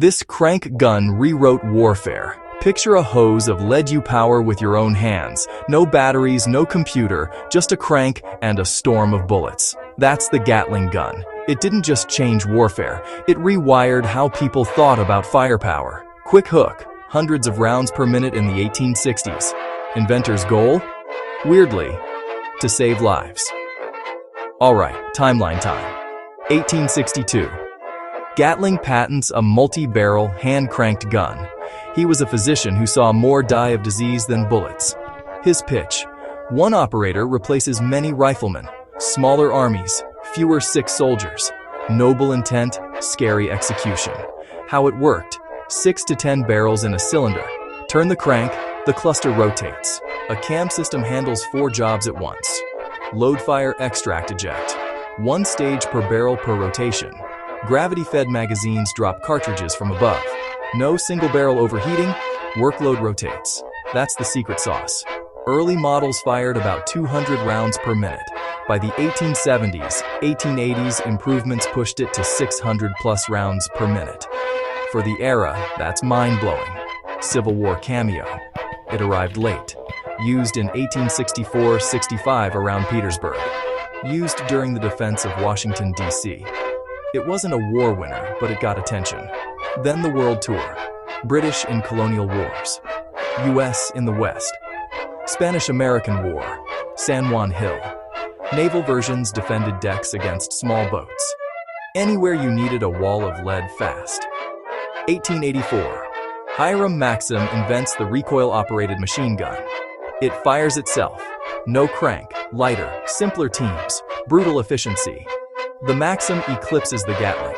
This crank gun rewrote warfare. Picture a hose of lead-you power with your own hands. No batteries, no computer, just a crank and a storm of bullets. That's the Gatling gun. It didn't just change warfare, it rewired how people thought about firepower. Quick hook, hundreds of rounds per minute in the 1860s. Inventor's goal? Weirdly, to save lives. Alright, timeline time. 1862. Gatling patents a multi-barrel, hand-cranked gun. He was a physician who saw more die of disease than bullets. His pitch: one operator replaces many riflemen. Smaller armies, fewer sick soldiers. Noble intent, scary execution. How it worked: 6 to 10 barrels in a cylinder. Turn the crank, the cluster rotates. A cam system handles 4 jobs at once. Load, fire, extract, eject. 1 stage per barrel per rotation. Gravity-fed magazines drop cartridges from above. No single barrel overheating, workload rotates. That's the secret sauce. Early models fired about 200 rounds per minute. By the 1870s, 1880s, improvements pushed it to 600 plus rounds per minute. For the era, that's mind-blowing. Civil War cameo. It arrived late. Used in 1864-65 around Petersburg. Used during the defense of Washington, D.C. It wasn't a war winner, but it got attention. Then the World Tour. British in colonial wars. U.S. in the West. Spanish-American War. San Juan Hill. Naval versions defended decks against small boats. Anywhere you needed a wall of lead fast. 1884. Hiram Maxim invents the recoil-operated machine gun. It fires itself. No crank, lighter, simpler teams, brutal efficiency. The Maxim eclipses the Gatling.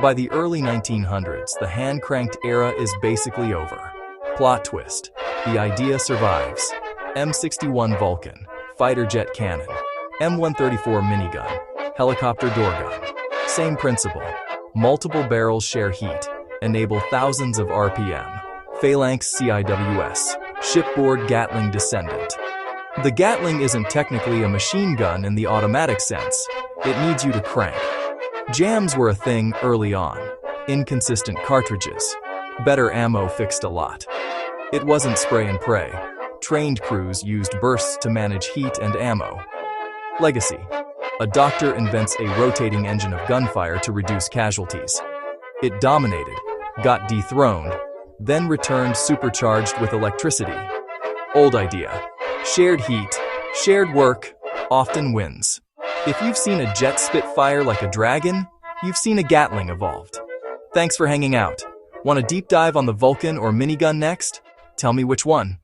By the early 1900s, the hand-cranked era is basically over. Plot twist: the idea survives. M61 Vulcan, fighter jet cannon. M134 minigun, helicopter door gun. Same principle. Multiple barrels share heat, enable thousands of RPM. Phalanx CIWS, shipboard Gatling descendant. The Gatling isn't technically a machine gun in the automatic sense. It needs you to crank. Jams were a thing early on. Inconsistent cartridges. Better ammo fixed a lot. It wasn't spray and pray. Trained crews used bursts to manage heat and ammo. Legacy: a doctor invents a rotating engine of gunfire to reduce casualties. It dominated, got dethroned, then returned supercharged with electricity. Old idea: shared heat, shared work, often wins. If you've seen a jet spit fire like a dragon, you've seen a Gatling evolved. Thanks for hanging out. Want a deep dive on the Vulcan or minigun next? Tell me which one.